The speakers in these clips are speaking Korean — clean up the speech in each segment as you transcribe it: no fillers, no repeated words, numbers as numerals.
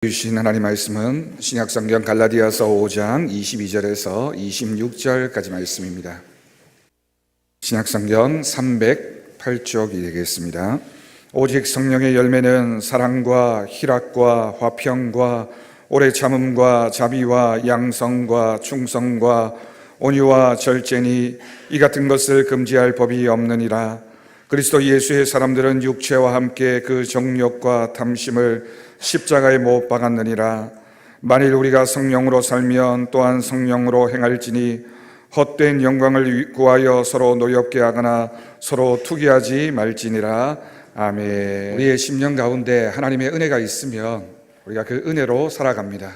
주신 하나님 말씀은 신약성경 갈라디아서 5장 22절에서 26절까지 말씀입니다. 신약성경 308쪽이 되겠습니다. 오직 성령의 열매는 사랑과 희락과 화평과 오래 참음과 자비와 양성과 충성과 온유와 절제니 이 같은 것을 금지할 법이 없느니라. 그리스도 예수의 사람들은 육체와 함께 그 정욕과 탐심을 십자가에 못 박았느니라. 만일 우리가 성령으로 살면 또한 성령으로 행할지니 헛된 영광을 구하여 서로 노엽게 하거나 서로 투기하지 말지니라. 아멘. 우리의 심령 가운데 하나님의 은혜가 있으면 우리가 그 은혜로 살아갑니다.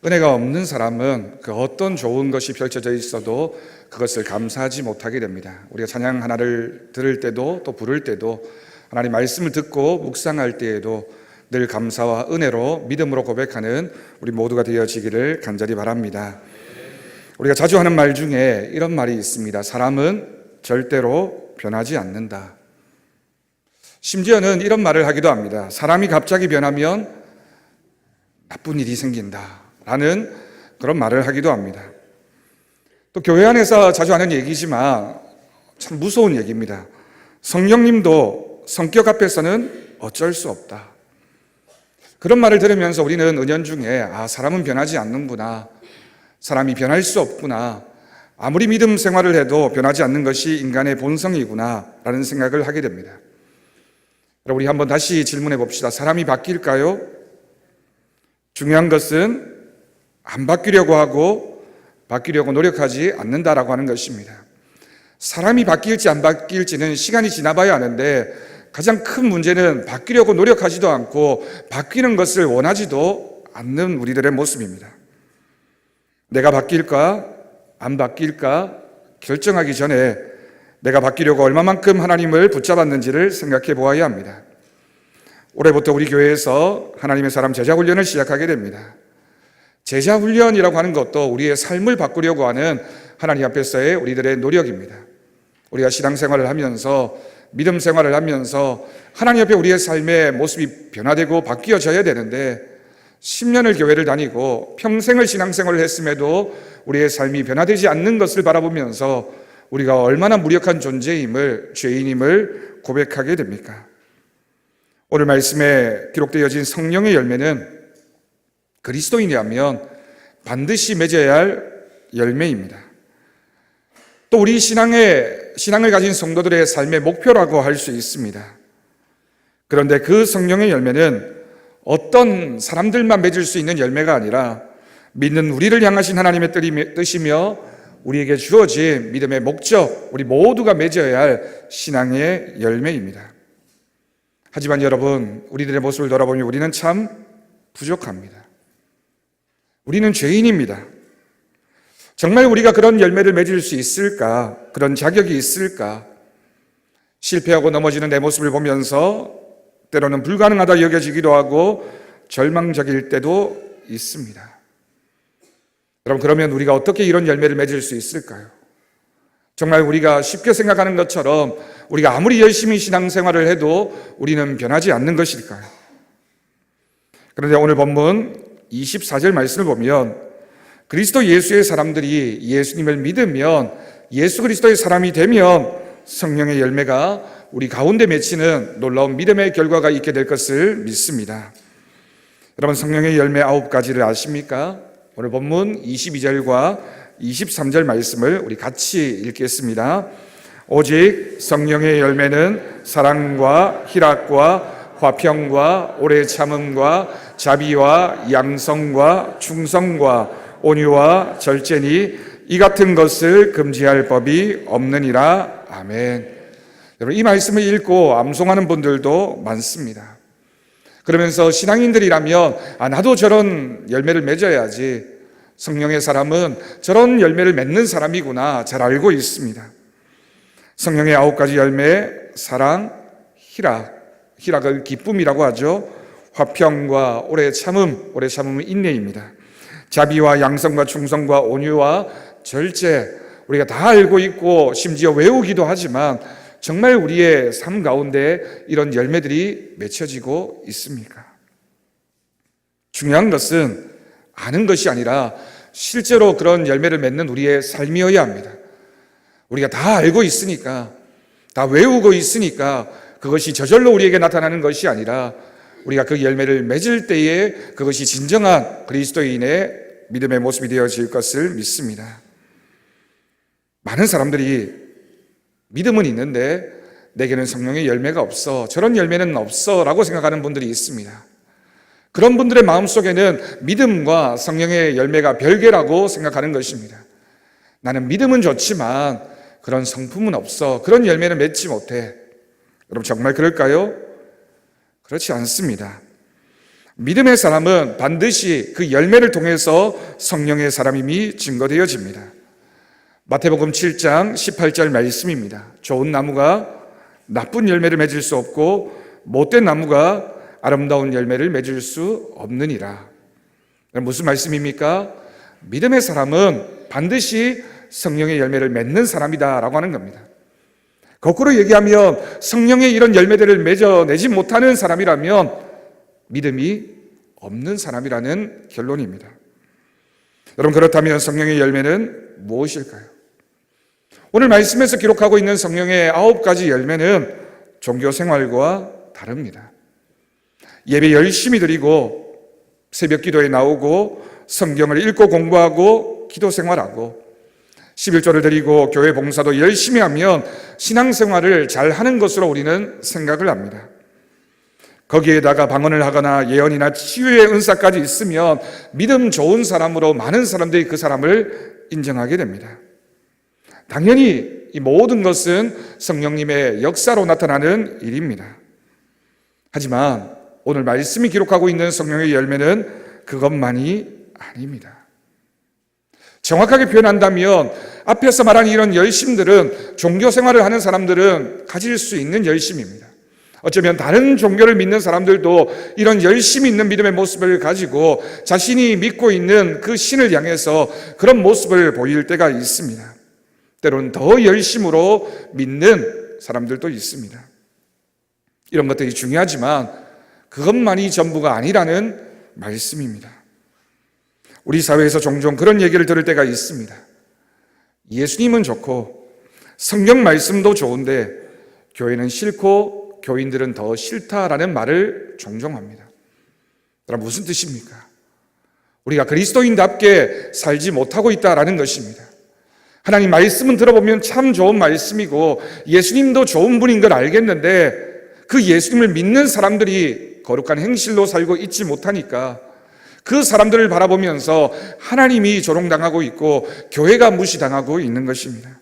은혜가 없는 사람은 그 어떤 좋은 것이 펼쳐져 있어도 그것을 감사하지 못하게 됩니다. 우리가 찬양 하나를 들을 때도 또 부를 때도 하나님 말씀을 듣고 묵상할 때에도 늘 감사와 은혜로 믿음으로 고백하는 우리 모두가 되어지기를 간절히 바랍니다. 우리가 자주 하는 말 중에 이런 말이 있습니다. 사람은 절대로 변하지 않는다. 심지어는 이런 말을 하기도 합니다. 사람이 갑자기 변하면 나쁜 일이 생긴다 라는 그런 말을 하기도 합니다. 또 교회 안에서 자주 하는 얘기지만 참 무서운 얘기입니다. 성령님도 성격 앞에서는 어쩔 수 없다. 그런 말을 들으면서 우리는 은연중에 사람은 변하지 않는구나, 사람이 변할 수 없구나, 아무리 믿음 생활을 해도 변하지 않는 것이 인간의 본성이구나 라는 생각을 하게 됩니다. 여러분, 우리 한번 다시 질문해 봅시다. 사람이 바뀔까요? 중요한 것은 안 바뀌려고 하고 바뀌려고 노력하지 않는다라고 하는 것입니다. 사람이 바뀔지 안 바뀔지는 시간이 지나봐야 하는데 가장 큰 문제는 바뀌려고 노력하지도 않고 바뀌는 것을 원하지도 않는 우리들의 모습입니다. 내가 바뀔까 안 바뀔까 결정하기 전에 내가 바뀌려고 얼마만큼 하나님을 붙잡았는지를 생각해 보아야 합니다. 올해부터 우리 교회에서 하나님의 사람 제자훈련을 시작하게 됩니다. 제자훈련이라고 하는 것도 우리의 삶을 바꾸려고 하는 하나님 앞에서의 우리들의 노력입니다. 우리가 신앙생활을 하면서 믿음 생활을 하면서 하나님 앞에 우리의 삶의 모습이 변화되고 바뀌어져야 되는데 10년을 교회를 다니고 평생을 신앙생활을 했음에도 우리의 삶이 변화되지 않는 것을 바라보면서 우리가 얼마나 무력한 존재임을, 죄인임을 고백하게 됩니까? 오늘 말씀에 기록되어진 성령의 열매는 그리스도인이라면 반드시 맺어야 할 열매입니다. 또 우리 신앙을 가진 성도들의 삶의 목표라고 할 수 있습니다. 그런데 그 성령의 열매는 어떤 사람들만 맺을 수 있는 열매가 아니라 믿는 우리를 향하신 하나님의 뜻이며 우리에게 주어진 믿음의 목적, 우리 모두가 맺어야 할 신앙의 열매입니다. 하지만 여러분, 우리들의 모습을 돌아보면 우리는 참 부족합니다. 우리는 죄인입니다. 정말 우리가 그런 열매를 맺을 수 있을까? 그런 자격이 있을까? 실패하고 넘어지는 내 모습을 보면서 때로는 불가능하다 여겨지기도 하고 절망적일 때도 있습니다. 여러분, 그러면 우리가 어떻게 이런 열매를 맺을 수 있을까요? 정말 우리가 쉽게 생각하는 것처럼 우리가 아무리 열심히 신앙생활을 해도 우리는 변하지 않는 것일까요? 그런데 오늘 본문 24절 말씀을 보면 그리스도 예수의 사람들이 예수님을 믿으면, 예수 그리스도의 사람이 되면 성령의 열매가 우리 가운데 맺히는 놀라운 믿음의 결과가 있게 될 것을 믿습니다. 여러분, 성령의 열매 9가지를 아십니까? 오늘 본문 22절과 23절 말씀을 우리 같이 읽겠습니다. 오직 성령의 열매는 사랑과 희락과 화평과 오래 참음과 자비와 양성과 충성과 온유와 절제니 이 같은 것을 금지할 법이 없느니라. 아멘. 여러분, 이 말씀을 읽고 암송하는 분들도 많습니다. 그러면서 신앙인들이라면 나도 저런 열매를 맺어야지, 성령의 사람은 저런 열매를 맺는 사람이구나 잘 알고 있습니다. 성령의 9가지 열매, 사랑, 희락을 기쁨이라고 하죠. 화평과 오래 참음은 인내입니다. 자비와 양성과 충성과 온유와 절제, 우리가 다 알고 있고 심지어 외우기도 하지만 정말 우리의 삶 가운데 이런 열매들이 맺혀지고 있습니까? 중요한 것은 아는 것이 아니라 실제로 그런 열매를 맺는 우리의 삶이어야 합니다. 우리가 다 알고 있으니까, 다 외우고 있으니까 그것이 저절로 우리에게 나타나는 것이 아니라 우리가 그 열매를 맺을 때에 그것이 진정한 그리스도인의 믿음의 모습이 되어질 것을 믿습니다. 많은 사람들이 믿음은 있는데 내게는 성령의 열매가 없어, 저런 열매는 없어 라고 생각하는 분들이 있습니다. 그런 분들의 마음속에는 믿음과 성령의 열매가 별개라고 생각하는 것입니다. 나는 믿음은 좋지만 그런 성품은 없어, 그런 열매는 맺지 못해. 여러분 정말 그럴까요? 그렇지 않습니다. 믿음의 사람은 반드시 그 열매를 통해서 성령의 사람임이 증거되어집니다. 마태복음 7장 18절 말씀입니다. 좋은 나무가 나쁜 열매를 맺을 수 없고 못된 나무가 아름다운 열매를 맺을 수 없느니라. 무슨 말씀입니까? 믿음의 사람은 반드시 성령의 열매를 맺는 사람이다 라고 하는 겁니다. 거꾸로 얘기하면 성령의 이런 열매들을 맺어내지 못하는 사람이라면 믿음이 없는 사람이라는 결론입니다. 여러분 그렇다면 성령의 열매는 무엇일까요? 오늘 말씀에서 기록하고 있는 성령의 9가지 열매는 종교생활과 다릅니다. 예배 열심히 드리고 새벽 기도에 나오고 성경을 읽고 공부하고 기도생활하고 11조를 드리고 교회 봉사도 열심히 하면 신앙생활을 잘하는 것으로 우리는 생각을 합니다. 거기에다가 방언을 하거나 예언이나 치유의 은사까지 있으면 믿음 좋은 사람으로 많은 사람들이 그 사람을 인정하게 됩니다. 당연히 이 모든 것은 성령님의 역사로 나타나는 일입니다. 하지만 오늘 말씀이 기록하고 있는 성령의 열매는 그것만이 아닙니다. 정확하게 표현한다면 앞에서 말한 이런 열심들은 종교 생활을 하는 사람들은 가질 수 있는 열심입니다. 어쩌면 다른 종교를 믿는 사람들도 이런 열심히 있는 믿음의 모습을 가지고 자신이 믿고 있는 그 신을 향해서 그런 모습을 보일 때가 있습니다. 때로는 더 열심으로 믿는 사람들도 있습니다. 이런 것들이 중요하지만 그것만이 전부가 아니라는 말씀입니다. 우리 사회에서 종종 그런 얘기를 들을 때가 있습니다. 예수님은 좋고 성경 말씀도 좋은데 교회는 싫고 교인들은 더 싫다라는 말을 종종 합니다. 여러분 무슨 뜻입니까? 우리가 그리스도인답게 살지 못하고 있다라는 것입니다. 하나님 말씀은 들어보면 참 좋은 말씀이고 예수님도 좋은 분인 걸 알겠는데 그 예수님을 믿는 사람들이 거룩한 행실로 살고 있지 못하니까 그 사람들을 바라보면서 하나님이 조롱당하고 있고 교회가 무시당하고 있는 것입니다.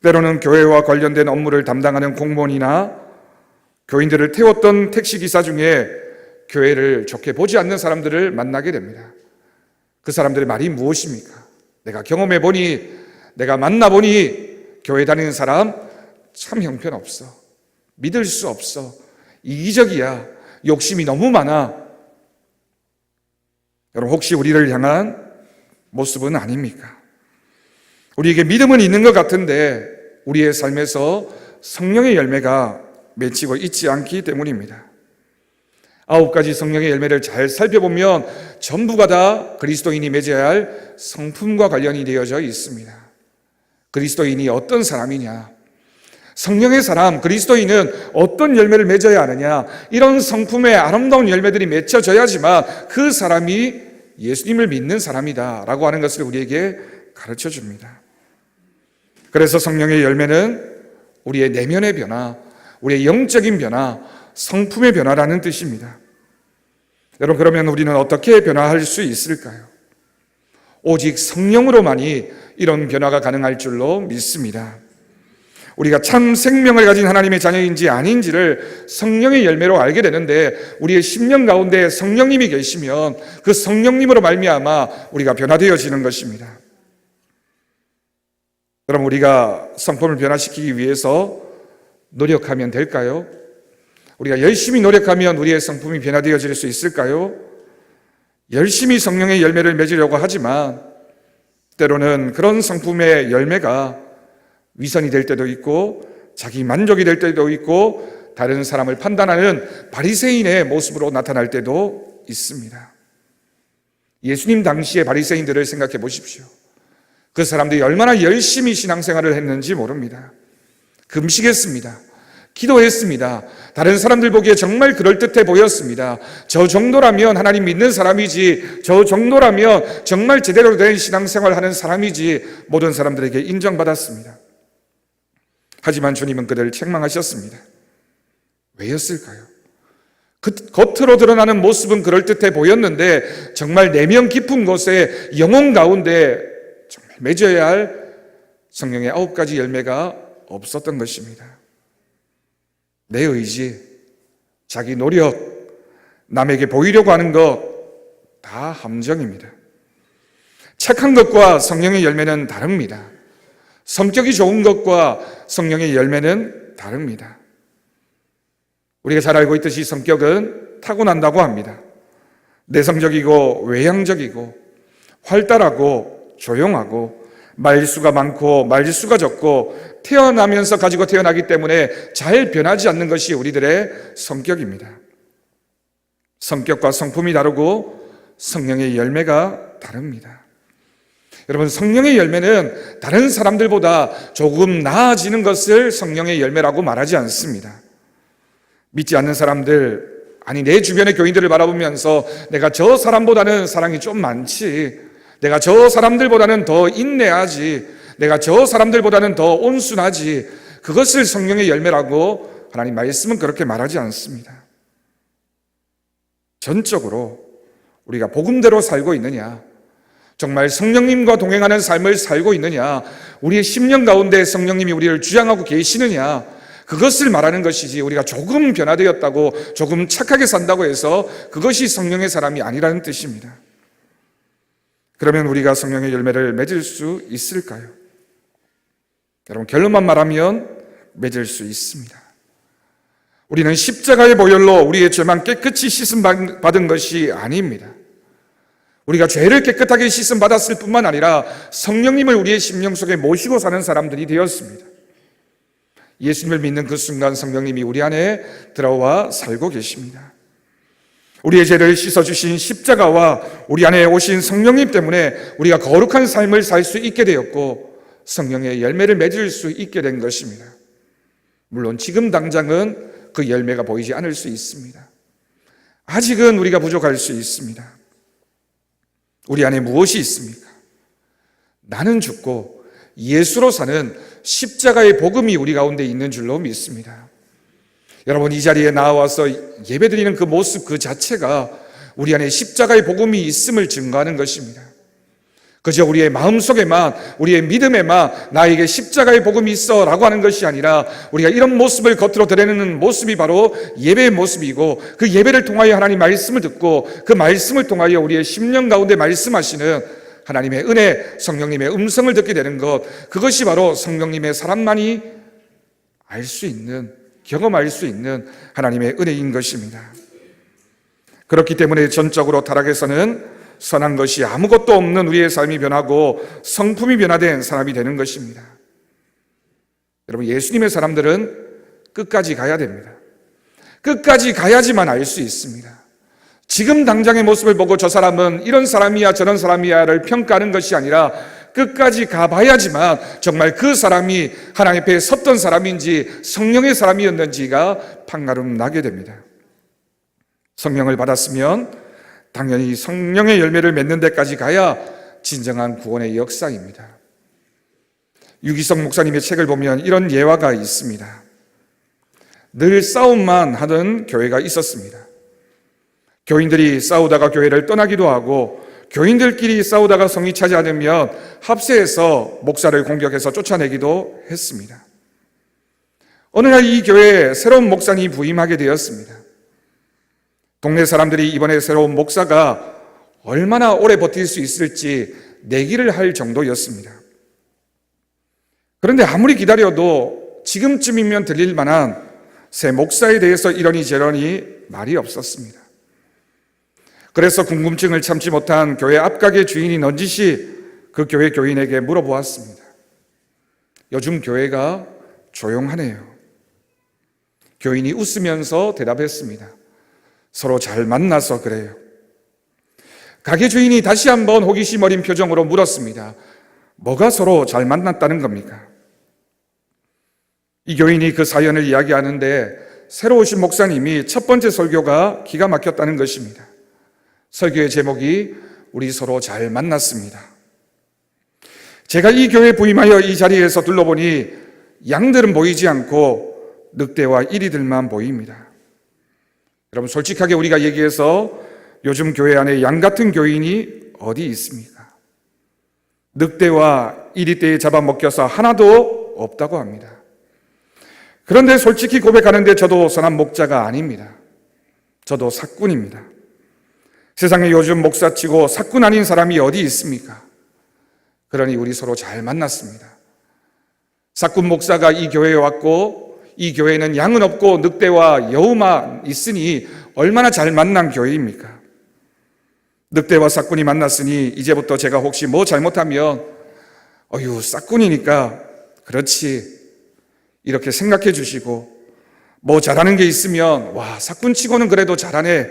때로는 교회와 관련된 업무를 담당하는 공무원이나 교인들을 태웠던 택시기사 중에 교회를 좋게 보지 않는 사람들을 만나게 됩니다. 그 사람들의 말이 무엇입니까? 내가 경험해보니, 내가 만나보니 교회 다니는 사람 참 형편없어. 믿을 수 없어. 이기적이야. 욕심이 너무 많아. 여러분 혹시 우리를 향한 모습은 아닙니까? 우리에게 믿음은 있는 것 같은데 우리의 삶에서 성령의 열매가 맺히고 있지 않기 때문입니다. 9가지 성령의 열매를 잘 살펴보면 전부가 다 그리스도인이 맺어야 할 성품과 관련이 되어져 있습니다. 그리스도인이 어떤 사람이냐, 성령의 사람, 그리스도인은 어떤 열매를 맺어야 하느냐, 이런 성품의 아름다운 열매들이 맺혀져야지만 그 사람이 예수님을 믿는 사람이다 라고 하는 것을 우리에게 가르쳐 줍니다. 그래서 성령의 열매는 우리의 내면의 변화, 우리의 영적인 변화, 성품의 변화라는 뜻입니다. 여러분 그러면 우리는 어떻게 변화할 수 있을까요? 오직 성령으로만이 이런 변화가 가능할 줄로 믿습니다. 우리가 참 생명을 가진 하나님의 자녀인지 아닌지를 성령의 열매로 알게 되는데 우리의 심령 가운데 성령님이 계시면 그 성령님으로 말미암아 우리가 변화되어지는 것입니다. 그럼 우리가 성품을 변화시키기 위해서 노력하면 될까요? 우리가 열심히 노력하면 우리의 성품이 변화되어질 수 있을까요? 열심히 성령의 열매를 맺으려고 하지만 때로는 그런 성품의 열매가 위선이 될 때도 있고 자기 만족이 될 때도 있고 다른 사람을 판단하는 바리새인의 모습으로 나타날 때도 있습니다. 예수님 당시의 바리새인들을 생각해 보십시오. 그 사람들이 얼마나 열심히 신앙생활을 했는지 모릅니다. 금식했습니다. 기도했습니다. 다른 사람들 보기에 정말 그럴듯해 보였습니다. 저 정도라면 하나님 믿는 사람이지, 저 정도라면 정말 제대로 된 신앙생활 하는 사람이지, 모든 사람들에게 인정받았습니다. 하지만 주님은 그들을 책망하셨습니다. 왜였을까요? 겉으로 드러나는 모습은 그럴듯해 보였는데 정말 내면 깊은 곳에 영혼 가운데 정말 맺어야 할 성령의 9가지 열매가 없었던 것입니다. 내 의지, 자기 노력, 남에게 보이려고 하는 것 다 함정입니다. 착한 것과 성령의 열매는 다릅니다. 성격이 좋은 것과 성령의 열매는 다릅니다. 우리가 잘 알고 있듯이 성격은 타고난다고 합니다. 내성적이고 외향적이고 활달하고 조용하고 말수가 많고 말수가 적고 태어나면서 가지고 태어나기 때문에 잘 변하지 않는 것이 우리들의 성격입니다. 성격과 성품이 다르고 성령의 열매가 다릅니다. 여러분, 성령의 열매는 다른 사람들보다 조금 나아지는 것을 성령의 열매라고 말하지 않습니다. 믿지 않는 사람들, 아니 내 주변의 교인들을 바라보면서 내가 저 사람보다는 사랑이 좀 많지, 내가 저 사람들보다는 더 인내하지, 내가 저 사람들보다는 더 온순하지, 그것을 성령의 열매라고 하나님 말씀은 그렇게 말하지 않습니다. 전적으로 우리가 복음대로 살고 있느냐, 정말 성령님과 동행하는 삶을 살고 있느냐, 우리의 심령 가운데 성령님이 우리를 주장하고 계시느냐, 그것을 말하는 것이지, 우리가 조금 변화되었다고, 조금 착하게 산다고 해서 그것이 성령의 사람이 아니라는 뜻입니다. 그러면 우리가 성령의 열매를 맺을 수 있을까요? 여러분, 결론만 말하면 맺을 수 있습니다. 우리는 십자가의 보혈로 우리의 죄만 깨끗이 씻음받은 것이 아닙니다. 우리가 죄를 깨끗하게 씻음받았을 뿐만 아니라 성령님을 우리의 심령 속에 모시고 사는 사람들이 되었습니다. 예수님을 믿는 그 순간 성령님이 우리 안에 들어와 살고 계십니다. 우리의 죄를 씻어주신 십자가와 우리 안에 오신 성령님 때문에 우리가 거룩한 삶을 살 수 있게 되었고 성령의 열매를 맺을 수 있게 된 것입니다. 물론 지금 당장은 그 열매가 보이지 않을 수 있습니다. 아직은 우리가 부족할 수 있습니다. 우리 안에 무엇이 있습니까? 나는 죽고 예수로 사는 십자가의 복음이 우리 가운데 있는 줄로 믿습니다. 여러분, 이 자리에 나와서 예배드리는 그 모습 그 자체가 우리 안에 십자가의 복음이 있음을 증거하는 것입니다. 그저 우리의 마음속에만, 우리의 믿음에만 나에게 십자가의 복음이 있어 라고 하는 것이 아니라 우리가 이런 모습을 겉으로 드러내는 모습이 바로 예배의 모습이고, 그 예배를 통하여 하나님 말씀을 듣고 그 말씀을 통하여 우리의 심령 가운데 말씀하시는 하나님의 은혜, 성령님의 음성을 듣게 되는 것, 그것이 바로 성령님의 사람만이 알 수 있는, 경험할 수 있는 하나님의 은혜인 것입니다. 그렇기 때문에 전적으로 타락에서는 선한 것이 아무것도 없는 우리의 삶이 변하고 성품이 변화된 사람이 되는 것입니다. 여러분, 예수님의 사람들은 끝까지 가야 됩니다. 끝까지 가야지만 알 수 있습니다. 지금 당장의 모습을 보고 저 사람은 이런 사람이야 저런 사람이야를 평가하는 것이 아니라 끝까지 가봐야지만 정말 그 사람이 하나님 앞에 섰던 사람인지 성령의 사람이었는지가 판가름 나게 됩니다. 성령을 받았으면 당연히 성령의 열매를 맺는 데까지 가야 진정한 구원의 역사입니다. 유기성 목사님의 책을 보면 이런 예화가 있습니다. 늘 싸움만 하던 교회가 있었습니다. 교인들이 싸우다가 교회를 떠나기도 하고 교인들끼리 싸우다가 성이 차지 않으면 합세해서 목사를 공격해서 쫓아내기도 했습니다. 어느 날 이 교회에 새로운 목사님이 부임하게 되었습니다. 동네 사람들이 이번에 새로운 목사가 얼마나 오래 버틸 수 있을지 내기를 할 정도였습니다. 그런데 아무리 기다려도 지금쯤이면 들릴 만한 새 목사에 대해서 이러니 저러니 말이 없었습니다. 그래서 궁금증을 참지 못한 교회 앞가게 주인이 넌지시 그 교회 교인에게 물어보았습니다. 요즘 교회가 조용하네요. 교인이 웃으면서 대답했습니다. 서로 잘 만나서 그래요. 가게 주인이 다시 한번 호기심 어린 표정으로 물었습니다. 뭐가 서로 잘 만났다는 겁니까? 이 교인이 그 사연을 이야기하는데 새로 오신 목사님이 첫 번째 설교가 기가 막혔다는 것입니다. 설교의 제목이 우리 서로 잘 만났습니다. 제가 이 교회에 부임하여 이 자리에서 둘러보니 양들은 보이지 않고 늑대와 이리들만 보입니다. 여러분, 솔직하게 우리가 얘기해서 요즘 교회 안에 양 같은 교인이 어디 있습니까? 늑대와 이리떼에 잡아먹혀서 하나도 없다고 합니다. 그런데 솔직히 고백하는데 저도 선한 목자가 아닙니다. 저도 사꾼입니다. 세상에 요즘 목사치고 사꾼 아닌 사람이 어디 있습니까? 그러니 우리 서로 잘 만났습니다. 사꾼 목사가 이 교회에 왔고 이 교회는 양은 없고 늑대와 여우만 있으니 얼마나 잘 만난 교회입니까? 늑대와 사꾼이 만났으니 이제부터 제가 혹시 뭐 잘못하면 어휴 사꾼이니까 그렇지 이렇게 생각해 주시고 뭐 잘하는 게 있으면 와 사꾼치고는 그래도 잘하네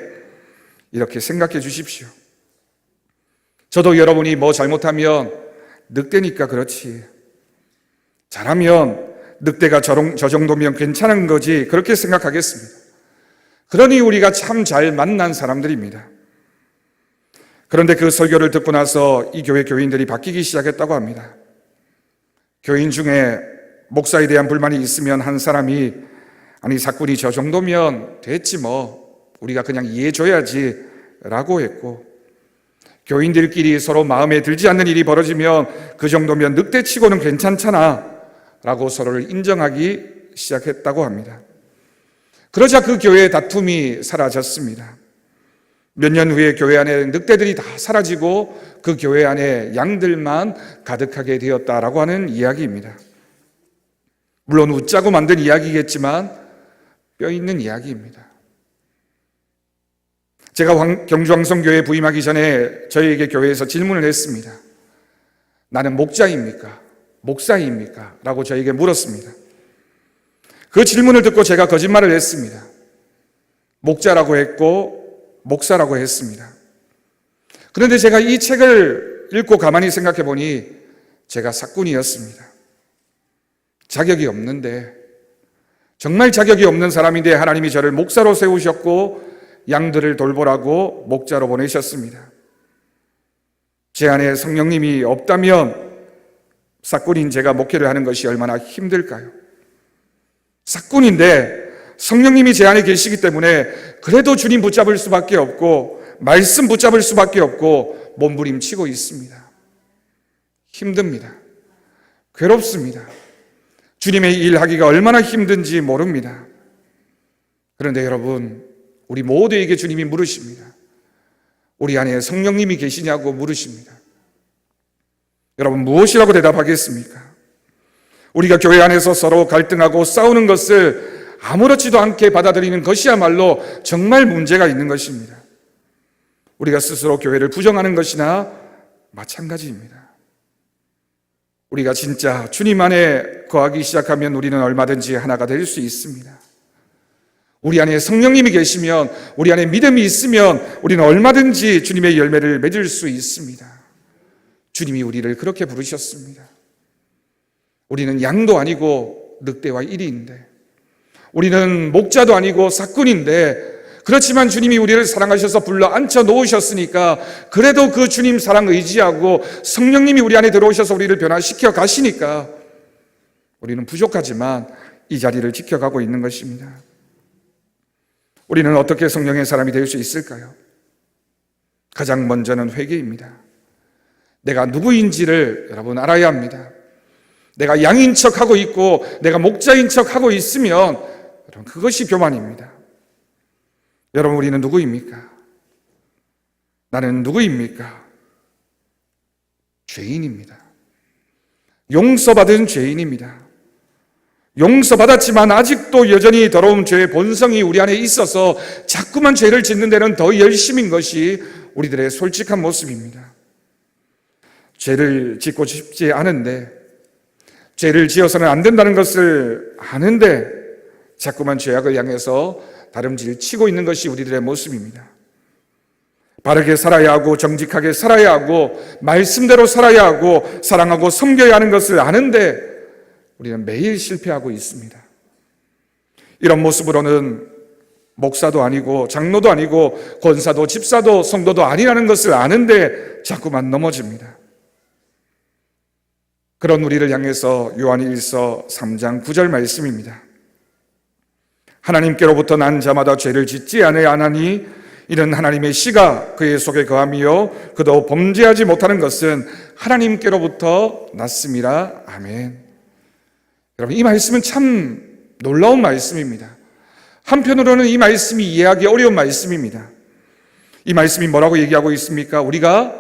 이렇게 생각해 주십시오. 저도 여러분이 뭐 잘못하면 늑대니까 그렇지 잘하면 늑대가 저 정도면 괜찮은 거지 그렇게 생각하겠습니다. 그러니 우리가 참 잘 만난 사람들입니다. 그런데 그 설교를 듣고 나서 이 교회 교인들이 바뀌기 시작했다고 합니다. 교인 중에 목사에 대한 불만이 있으면 한 사람이 아니 사꾼이 저 정도면 됐지 뭐 우리가 그냥 이해해줘야지 라고 했고, 교인들끼리 서로 마음에 들지 않는 일이 벌어지면 그 정도면 늑대치고는 괜찮잖아 라고 서로를 인정하기 시작했다고 합니다. 그러자 그 교회의 다툼이 사라졌습니다. 몇 년 후에 교회 안에 늑대들이 다 사라지고 그 교회 안에 양들만 가득하게 되었다라고 하는 이야기입니다. 물론 웃자고 만든 이야기겠지만 뼈 있는 이야기입니다. 제가 경주왕성교회에 부임하기 전에 저에게 교회에서 질문을 했습니다. 나는 목자입니까? 목사입니까? 라고 저에게 물었습니다. 그 질문을 듣고 제가 거짓말을 했습니다. 목자라고 했고 목사라고 했습니다. 그런데 제가 이 책을 읽고 가만히 생각해 보니 제가 사꾼이었습니다. 자격이 없는데, 정말 자격이 없는 사람인데 하나님이 저를 목사로 세우셨고 양들을 돌보라고 목자로 보내셨습니다. 제 안에 성령님이 없다면 사꾼인 제가 목회를 하는 것이 얼마나 힘들까요? 사꾼인데 성령님이 제 안에 계시기 때문에 그래도 주님 붙잡을 수밖에 없고 말씀 붙잡을 수밖에 없고 몸부림치고 있습니다. 힘듭니다. 괴롭습니다. 주님의 일하기가 얼마나 힘든지 모릅니다. 그런데 여러분, 우리 모두에게 주님이 물으십니다. 우리 안에 성령님이 계시냐고 물으십니다. 여러분, 무엇이라고 대답하겠습니까? 우리가 교회 안에서 서로 갈등하고 싸우는 것을 아무렇지도 않게 받아들이는 것이야말로 정말 문제가 있는 것입니다. 우리가 스스로 교회를 부정하는 것이나 마찬가지입니다. 우리가 진짜 주님 안에 거하기 시작하면 우리는 얼마든지 하나가 될 수 있습니다. 우리 안에 성령님이 계시면, 우리 안에 믿음이 있으면 우리는 얼마든지 주님의 열매를 맺을 수 있습니다. 주님이 우리를 그렇게 부르셨습니다. 우리는 양도 아니고 늑대와 이리인데, 우리는 목자도 아니고 사꾼인데, 그렇지만 주님이 우리를 사랑하셔서 불러 앉혀 놓으셨으니까 그래도 그 주님 사랑 의지하고 성령님이 우리 안에 들어오셔서 우리를 변화시켜 가시니까 우리는 부족하지만 이 자리를 지켜가고 있는 것입니다. 우리는 어떻게 성령의 사람이 될 수 있을까요? 가장 먼저는 회개입니다. 내가 누구인지를 여러분 알아야 합니다. 내가 양인 척하고 있고 내가 목자인 척하고 있으면 여러분 그것이 교만입니다. 여러분, 우리는 누구입니까? 나는 누구입니까? 죄인입니다. 용서받은 죄인입니다. 용서받았지만 아직도 여전히 더러운 죄의 본성이 우리 안에 있어서 자꾸만 죄를 짓는 데는 더 열심인 것이 우리들의 솔직한 모습입니다. 죄를 짓고 싶지 않은데, 죄를 지어서는 안 된다는 것을 아는데 자꾸만 죄악을 향해서 다름질 치고 있는 것이 우리들의 모습입니다. 바르게 살아야 하고 정직하게 살아야 하고 말씀대로 살아야 하고 사랑하고 섬겨야 하는 것을 아는데 우리는 매일 실패하고 있습니다. 이런 모습으로는 목사도 아니고 장로도 아니고 권사도 집사도 성도도 아니라는 것을 아는데 자꾸만 넘어집니다. 그런 우리를 향해서 요한일서 3장 9절 말씀입니다. 하나님께로부터 난 자마다 죄를 짓지 아니하나니 이는 하나님의 씨가 그의 속에 거함이요 그도 범죄하지 못하는 것은 하나님께로부터 났음이라. 아멘. 여러분, 이 말씀은 참 놀라운 말씀입니다. 한편으로는 이 말씀이 이해하기 어려운 말씀입니다. 이 말씀이 뭐라고 얘기하고 있습니까? 우리가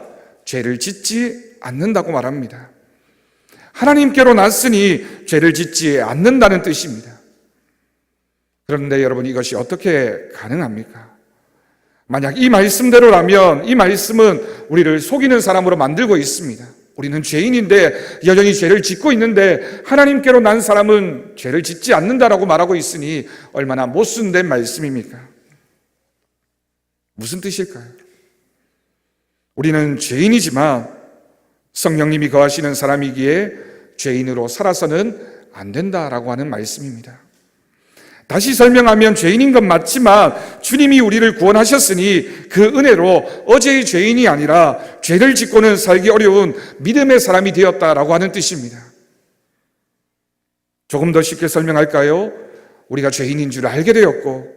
죄를 짓지 않는다고 말합니다. 하나님께로 났으니 죄를 짓지 않는다는 뜻입니다. 그런데 여러분, 이것이 어떻게 가능합니까? 만약 이 말씀대로라면 이 말씀은 우리를 속이는 사람으로 만들고 있습니다. 우리는 죄인인데 여전히 죄를 짓고 있는데 하나님께로 난 사람은 죄를 짓지 않는다라고 말하고 있으니 얼마나 모순된 말씀입니까? 무슨 뜻일까요? 우리는 죄인이지만 성령님이 거하시는 사람이기에 죄인으로 살아서는 안 된다라고 하는 말씀입니다. 다시 설명하면 죄인인 건 맞지만 주님이 우리를 구원하셨으니 그 은혜로 어제의 죄인이 아니라 죄를 짓고는 살기 어려운 믿음의 사람이 되었다라고 하는 뜻입니다. 조금 더 쉽게 설명할까요? 우리가 죄인인 줄 알게 되었고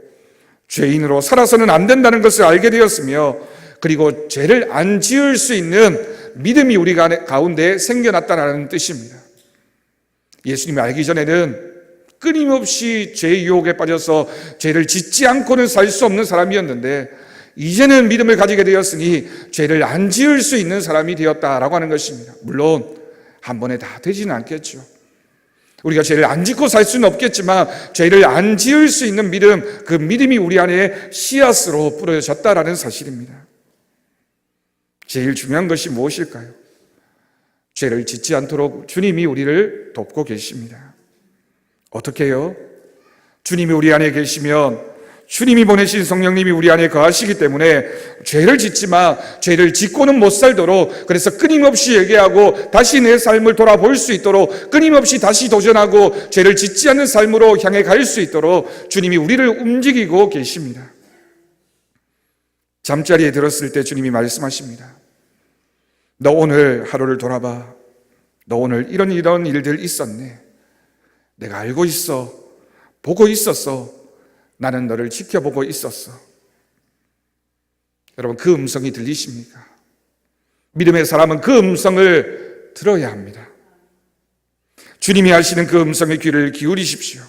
죄인으로 살아서는 안 된다는 것을 알게 되었으며 그리고 죄를 안 지을 수 있는 믿음이 우리 가운데 생겨났다는 뜻입니다. 예수님이 알기 전에는 끊임없이 죄의 유혹에 빠져서 죄를 짓지 않고는 살 수 없는 사람이었는데 이제는 믿음을 가지게 되었으니 죄를 안 지을 수 있는 사람이 되었다라고 하는 것입니다. 물론 한 번에 다 되지는 않겠죠. 우리가 죄를 안 짓고 살 수는 없겠지만 죄를 안 지을 수 있는 믿음, 그 믿음이 우리 안에 씨앗으로 뿌려졌다라는 사실입니다. 제일 중요한 것이 무엇일까요? 죄를 짓지 않도록 주님이 우리를 돕고 계십니다. 어떻게 해요? 주님이 우리 안에 계시면 주님이 보내신 성령님이 우리 안에 거하시기 때문에 죄를 짓지만 죄를 짓고는 못 살도록, 그래서 끊임없이 얘기하고 다시 내 삶을 돌아볼 수 있도록, 끊임없이 다시 도전하고 죄를 짓지 않는 삶으로 향해 갈 수 있도록 주님이 우리를 움직이고 계십니다. 잠자리에 들었을 때 주님이 말씀하십니다. 너 오늘 하루를 돌아봐. 너 오늘 이런 일들 있었네. 내가 알고 있어. 보고 있었어. 나는 너를 지켜보고 있었어. 여러분, 그 음성이 들리십니까? 믿음의 사람은 그 음성을 들어야 합니다. 주님이 하시는 그 음성의 귀를 기울이십시오.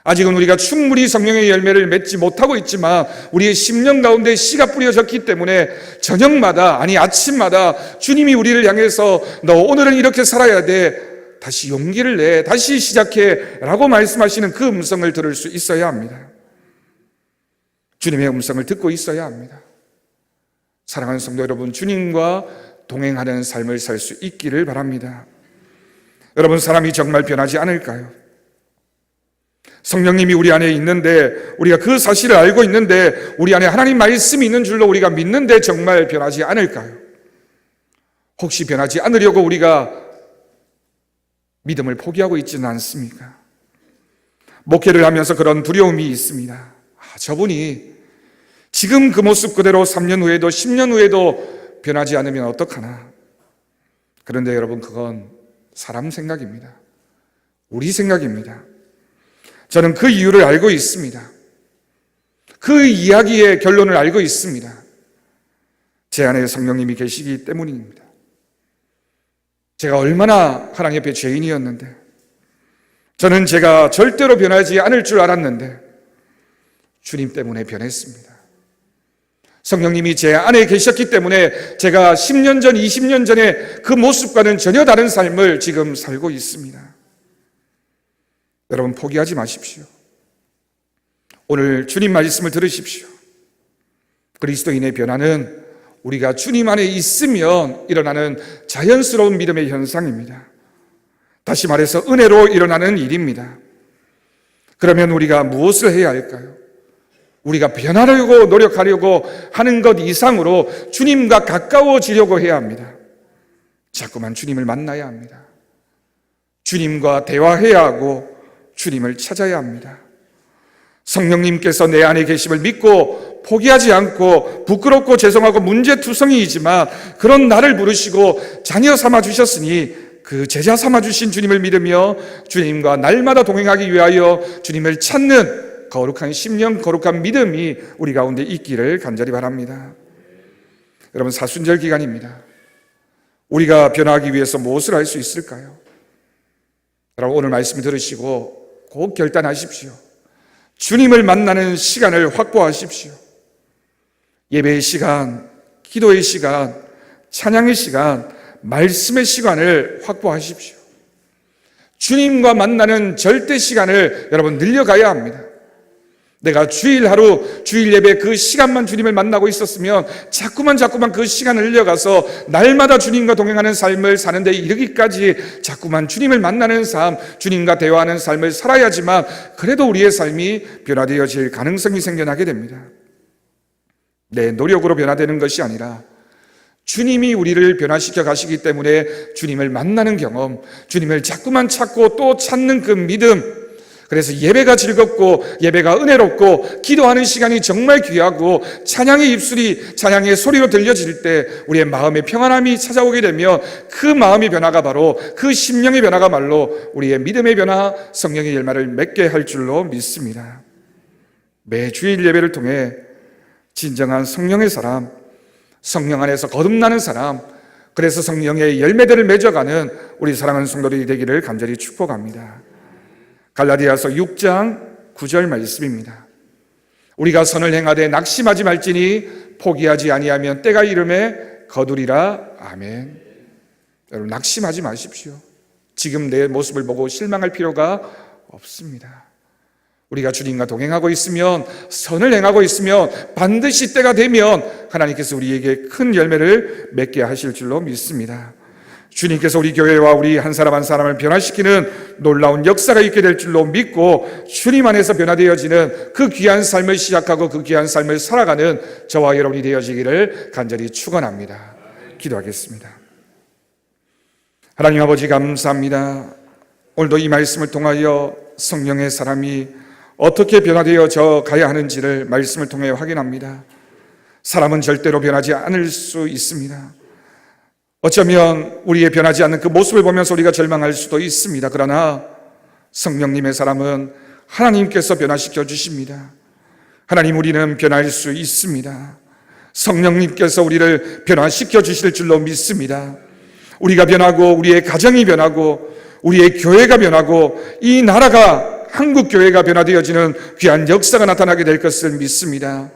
아직은 우리가 충분히 성령의 열매를 맺지 못하고 있지만 우리의 심령 가운데 씨가 뿌려졌기 때문에 저녁마다, 아니 아침마다 주님이 우리를 향해서 너 오늘은 이렇게 살아야 돼. 다시 용기를 내. 다시 시작해. 라고 말씀하시는 그 음성을 들을 수 있어야 합니다. 주님의 음성을 듣고 있어야 합니다. 사랑하는 성도 여러분, 주님과 동행하는 삶을 살 수 있기를 바랍니다. 여러분, 사람이 정말 변하지 않을까요? 성령님이 우리 안에 있는데, 우리가 그 사실을 알고 있는데, 우리 안에 하나님 말씀이 있는 줄로 우리가 믿는데 정말 변하지 않을까요? 혹시 변하지 않으려고 우리가 믿음을 포기하고 있지는 않습니까? 목회를 하면서 그런 두려움이 있습니다. 저분이 지금 그 모습 그대로 3년 후에도 10년 후에도 변하지 않으면 어떡하나. 그런데 여러분, 그건 사람 생각입니다. 우리 생각입니다. 저는 그 이유를 알고 있습니다. 그 이야기의 결론을 알고 있습니다. 제 안에 성령님이 계시기 때문입니다. 제가 얼마나 하나님 앞에 죄인이었는데, 저는 제가 절대로 변하지 않을 줄 알았는데 주님 때문에 변했습니다. 성령님이 제 안에 계셨기 때문에 제가 10년 전, 20년 전에 그 모습과는 전혀 다른 삶을 지금 살고 있습니다. 여러분, 포기하지 마십시오. 오늘 주님 말씀을 들으십시오. 그리스도인의 변화는 우리가 주님 안에 있으면 일어나는 자연스러운 믿음의 현상입니다. 다시 말해서 은혜로 일어나는 일입니다. 그러면 우리가 무엇을 해야 할까요? 우리가 변하려고 노력하려고 하는 것 이상으로 주님과 가까워지려고 해야 합니다. 자꾸만 주님을 만나야 합니다. 주님과 대화해야 하고 주님을 찾아야 합니다. 성령님께서 내 안에 계심을 믿고 포기하지 않고 부끄럽고 죄송하고 문제투성이이지만 그런 나를 부르시고 자녀 삼아 주셨으니 그 제자 삼아 주신 주님을 믿으며 주님과 날마다 동행하기 위하여 주님을 찾는 거룩한 심령, 거룩한 믿음이 우리 가운데 있기를 간절히 바랍니다. 여러분, 사순절 기간입니다. 우리가 변화하기 위해서 무엇을 할 수 있을까요? 여러분, 오늘 말씀 들으시고 꼭 결단하십시오. 주님을 만나는 시간을 확보하십시오. 예배의 시간, 기도의 시간, 찬양의 시간, 말씀의 시간을 확보하십시오. 주님과 만나는 절대 시간을 여러분 늘려가야 합니다. 내가 주일 하루, 주일 예배 그 시간만 주님을 만나고 있었으면 자꾸만 그 시간을 늘려가서 날마다 주님과 동행하는 삶을 사는 데 이르기까지 자꾸만 주님을 만나는 삶, 주님과 대화하는 삶을 살아야지만 그래도 우리의 삶이 변화되어질 가능성이 생겨나게 됩니다. 내 노력으로 변화되는 것이 아니라 주님이 우리를 변화시켜 가시기 때문에 주님을 만나는 경험, 주님을 자꾸만 찾고 또 찾는 그 믿음, 그래서 예배가 즐겁고 예배가 은혜롭고 기도하는 시간이 정말 귀하고 찬양의 입술이 찬양의 소리로 들려질 때 우리의 마음의 평안함이 찾아오게 되면 그 마음의 변화가 바로 그 심령의 변화가 말로 우리의 믿음의 변화, 성령의 열매를 맺게 할 줄로 믿습니다. 매 주일 예배를 통해 진정한 성령의 사람, 성령 안에서 거듭나는 사람, 그래서 성령의 열매들을 맺어가는 우리 사랑하는 성도들이 되기를 간절히 축복합니다. 갈라디아서 6장 9절 말씀입니다. 우리가 선을 행하되 낙심하지 말지니 포기하지 아니하면 때가 이름에 거두리라. 아멘. 여러분, 낙심하지 마십시오. 지금 내 모습을 보고 실망할 필요가 없습니다. 우리가 주님과 동행하고 있으면, 선을 행하고 있으면 반드시 때가 되면 하나님께서 우리에게 큰 열매를 맺게 하실 줄로 믿습니다. 주님께서 우리 교회와 우리 한 사람 한 사람을 변화시키는 놀라운 역사가 있게 될 줄로 믿고 주님 안에서 변화되어지는 그 귀한 삶을 시작하고 그 귀한 삶을 살아가는 저와 여러분이 되어지기를 간절히 축원합니다. 기도하겠습니다. 하나님 아버지, 감사합니다. 오늘도 이 말씀을 통하여 성령의 사람이 어떻게 변화되어져 가야 하는지를 말씀을 통해 확인합니다. 사람은 절대로 변하지 않을 수 있습니다. 어쩌면 우리의 변하지 않는 그 모습을 보면서 우리가 절망할 수도 있습니다. 그러나 성령님의 사람은 하나님께서 변화시켜 주십니다. 하나님, 우리는 변할 수 있습니다. 성령님께서 우리를 변화시켜 주실 줄로 믿습니다. 우리가 변하고 우리의 가정이 변하고 우리의 교회가 변하고 이 나라가, 한국 교회가 변화되어지는 귀한 역사가 나타나게 될 것을 믿습니다.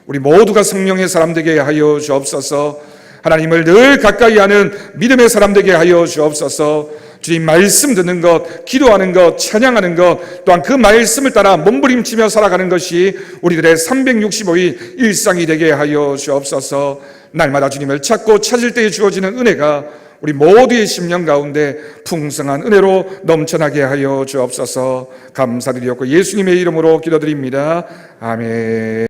우리 모두가 성령의 사람 되게 하여 주옵소서. 하나님을 늘 가까이 하는 믿음의 사람 되게 하여 주옵소서. 주님 말씀 듣는 것, 기도하는 것, 찬양하는 것, 또한 그 말씀을 따라 몸부림치며 살아가는 것이 우리들의 365일 일상이 되게 하여 주옵소서. 날마다 주님을 찾고 찾을 때에 주어지는 은혜가 우리 모두의 심령 가운데 풍성한 은혜로 넘쳐나게 하여 주옵소서. 감사드리옵고 예수님의 이름으로 기도드립니다. 아멘.